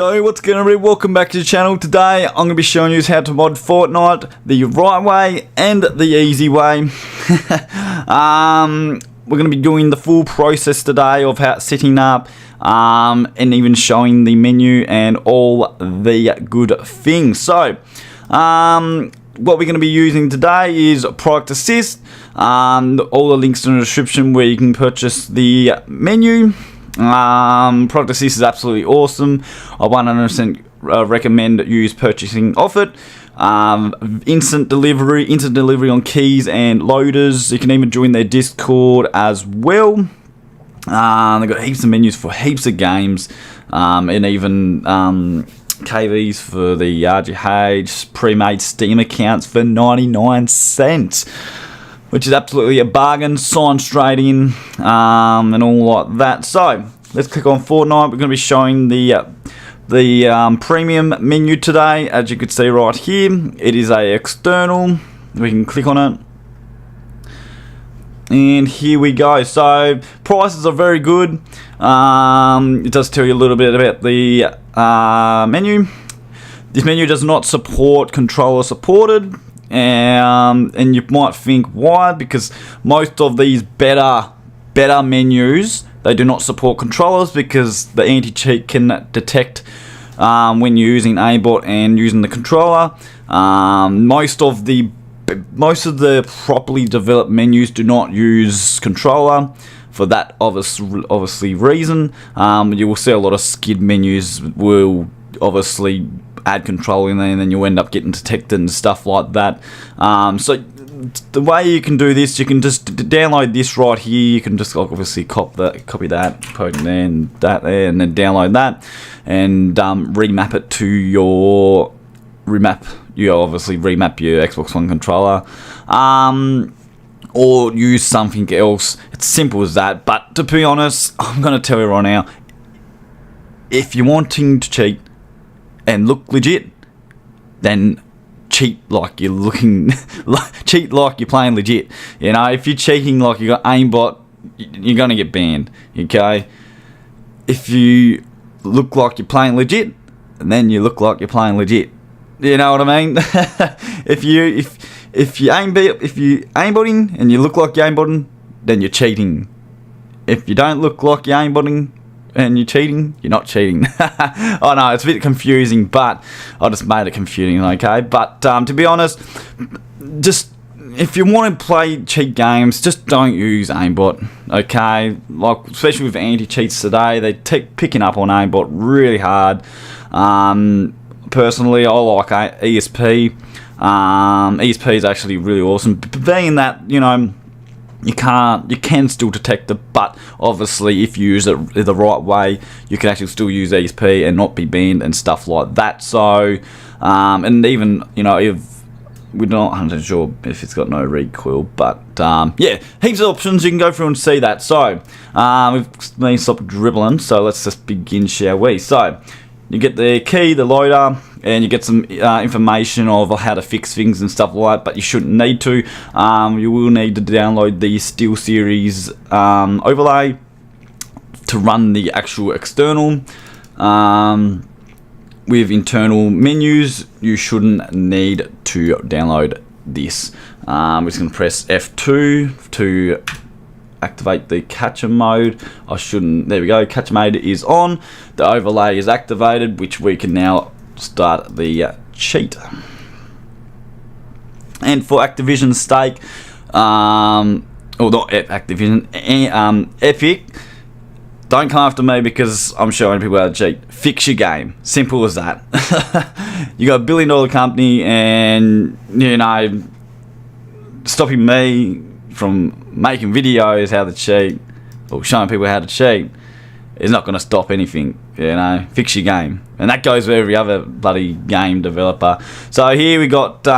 Yo, what's going on everybody? Welcome back to the channel. Today I'm going to be showing you how to mod Fortnite the right way and the easy way. We're going to be doing the full process today of how it's setting up and even showing the menu and all the good things. So what we're going to be using today is Product Assist. All the links in the description where you can purchase the menu. Product Assist is absolutely awesome. I 100% recommend use purchasing of it. Instant delivery on keys and loaders. You can even join their Discord as well. They've got heaps of menus for heaps of games, and even KVs for the RGH, pre-made Steam accounts for 99 cents. Which is absolutely a bargain, sign straight in, and all like that. So let's click on Fortnite. We're going to be showing the premium menu today. As you can see right here, it is a external. We can click on it, and here we go. So prices are very good. It does tell you a little bit about the menu. This menu does not support controller supported. And you might think why, because most of these better menus, they do not support controllers because the anti-cheat can detect when you're using aimbot and using the controller. Most of the properly developed menus do not use controller for that obviously reason. You will see a lot of skid menus will obviously add control in there, and then you end up getting detected and stuff like that. So the way you can do this, you can just download this right here. You can just obviously copy that, put it there and that there, and then download that and remap it to your obviously remap your Xbox One controller, or use something else. It's simple as that. But to be honest, I'm going to tell you right now, if you're wanting to cheat and look legit, then cheat like you're cheat like you're playing legit. You know, if you're cheating like you got aimbot, you're gonna get banned. Okay, if you look like you're playing legit, then you look like you're playing legit. You know what I mean? if you aimbotting and you look like you're aimbotting, then you're cheating. If you don't look like you're aimbotting and you're cheating, you're not cheating. I know, it's a bit confusing, but I just made it confusing, okay? But to be honest, just if you want to play cheat games, just don't use aimbot, okay? Like, especially with anti-cheats today, they're picking up on aimbot really hard. Personally, I like ESP. ESP is actually really awesome, being that, you know, you can still detect it, but obviously if you use it the right way, you can actually still use ESP and not be banned and stuff like that. So, and even, you know, if we're not 100% sure if it's got no recoil, but yeah, heaps of options you can go through and see that. So, we've stopped dribbling, so let's just begin, shall we? So, you get the key, the loader, and you get some information of how to fix things and stuff like that, but you shouldn't need to. You will need to download the SteelSeries overlay to run the actual external. With internal menus, you shouldn't need to download this. We're just going to press F2 to activate the catcher mode. There we go, catcher mode is on. The overlay is activated, which we can now start the cheat. And for Activision's stake, or not Activision, Epic, don't come after me because I'm showing people how to cheat. Fix your game, simple as that. You got $1 billion company, and you know, stopping me from making videos how to cheat or showing people how to cheat is not going to stop anything. You know, fix your game, and that goes with every other bloody game developer. So here we got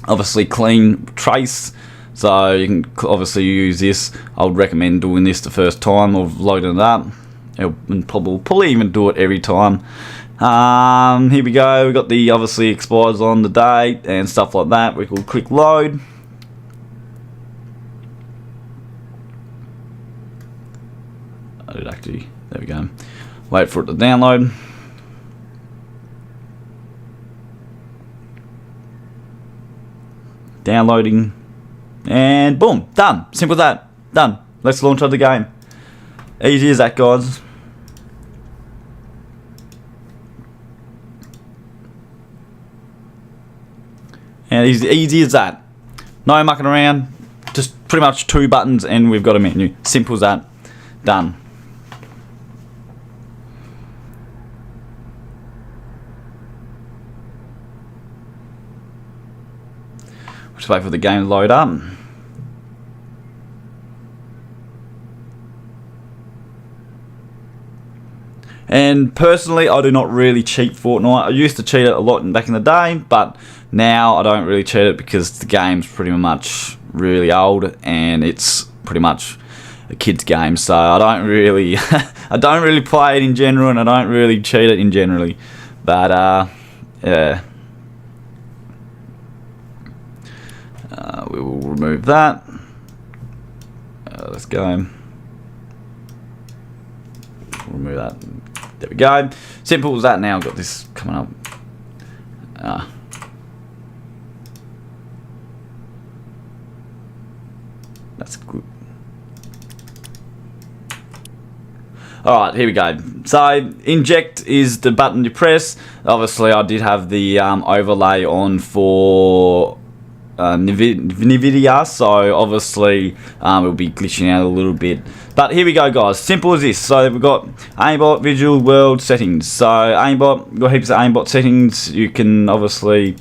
obviously clean trace, so you can obviously use this. I would recommend doing this the first time of loading it up, and probably even do it every time. Here we go, we got the obviously expires on the date and stuff like that. We will click load. There we go. Wait for it to download. Downloading. And boom, done. Simple as that. Done. Let's launch the game. Easy as that, guys. And easy as that. No mucking around. Just pretty much 2 buttons and we've got a menu. Simple as that. Done. Just wait for the game to load up. And personally, I do not really cheat Fortnite. I used to cheat it a lot back in the day, but now I don't really cheat it because the game's pretty much really old and it's pretty much a kid's game. So I don't really, I don't really play it in general, and I don't really cheat it in generally. But yeah, we will remove that. Let's go. Remove that. There we go. Simple as that. Now I've got this coming up. That's good. Alright, here we go. So, inject is the button you press. Obviously, I did have the overlay on for NVIDIA, so obviously it'll be glitching out a little bit. But here we go, guys. Simple as this. So we've got aimbot, visual, world, settings. So aimbot, we've got heaps of aimbot settings. You can obviously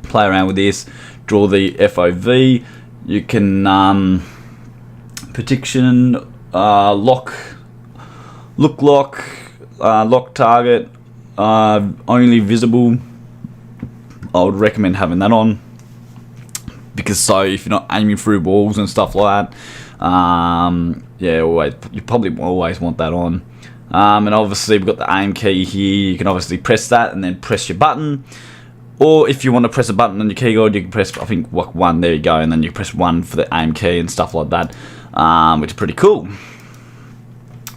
play around with this, draw the FOV. You can prediction, lock target, only visible. I would recommend having that on, because so if you're not aiming through walls and stuff like that, yeah, you probably always want that on. And obviously we've got the aim key here. You can obviously press that and then press your button, or if you want to press a button on your keyboard, you can press, I think, 1, there you go, and then you press 1 for the aim key and stuff like that, which is pretty cool.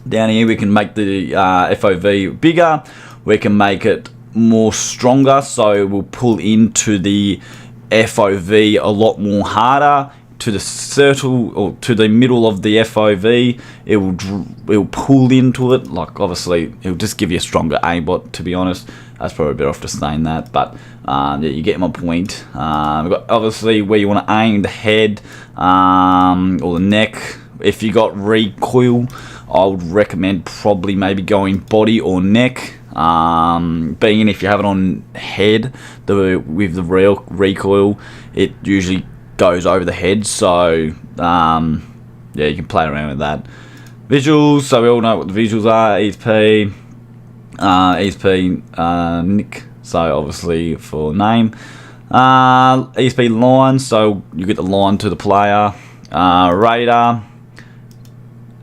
Down here we can make the FOV bigger, we can make it more stronger, so we'll pull into the FOV a lot more harder, to the circle or to the middle of the FOV. It will pull into it. Like, obviously it'll just give you a stronger aimbot, to be honest. That's probably better off just saying that, but yeah, you get my point. We've got obviously where you want to aim the head or the neck. If you got recoil, I would recommend probably maybe going body or neck. Being if you have it on head, with the real recoil, it usually goes over the head, so yeah, you can play around with that. Visuals, so we all know what the visuals are. ESP nick, so obviously for name. ESP line, so you get the line to the player. Radar,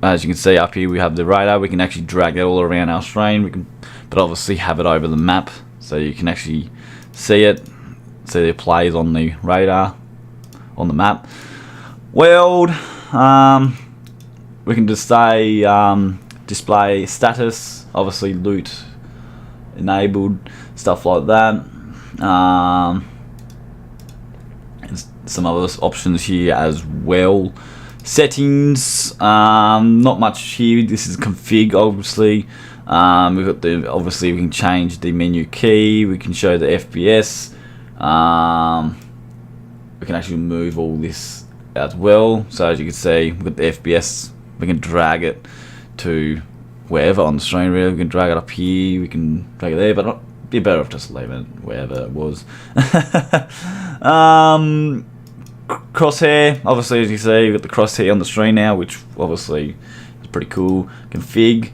as you can see up here, we have the radar. We can actually drag that all around our screen. But obviously have it over the map, so you can actually see it. See the plays on the radar, on the map. World, we can just say display status, obviously loot enabled, stuff like that. And some other options here as well. Settings, not much here. This is config, obviously. We've got the, obviously we can change the menu key, we can show the FPS, we can actually move all this as well. So as you can see, we've got the FPS, we can drag it to wherever on the screen really. We can drag it up here, we can drag it there, but it'd be better off just leaving it wherever it was. Crosshair, obviously as you see, we've got the crosshair on the screen now, which obviously is pretty cool. Config,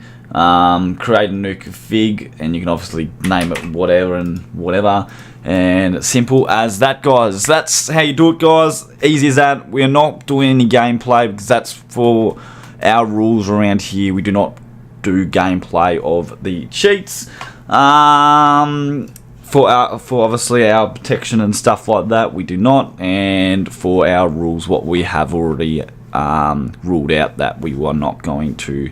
create a new config, and you can obviously name it whatever and whatever, and it's simple as that, guys. That's how you do it, guys. Easy as that. We are not doing any gameplay because that's for our rules around here. We do not do gameplay of the cheats, for obviously our protection and stuff like that, we do not, and for our rules, what we have already ruled out that we were not going to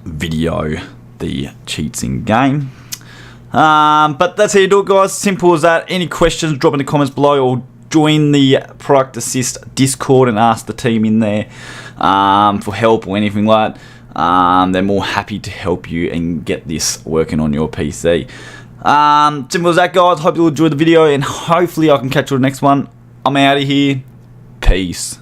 video the cheats in game. But that's how you do it, guys. Simple as that. Any questions, drop in the comments below, or join the Product Assist Discord and ask the team in there for help or anything like that. They're more happy to help you and get this working on your PC. Simple as that, guys. Hope you enjoyed the video, and hopefully I can catch you on the next one. I'm out of here. Peace.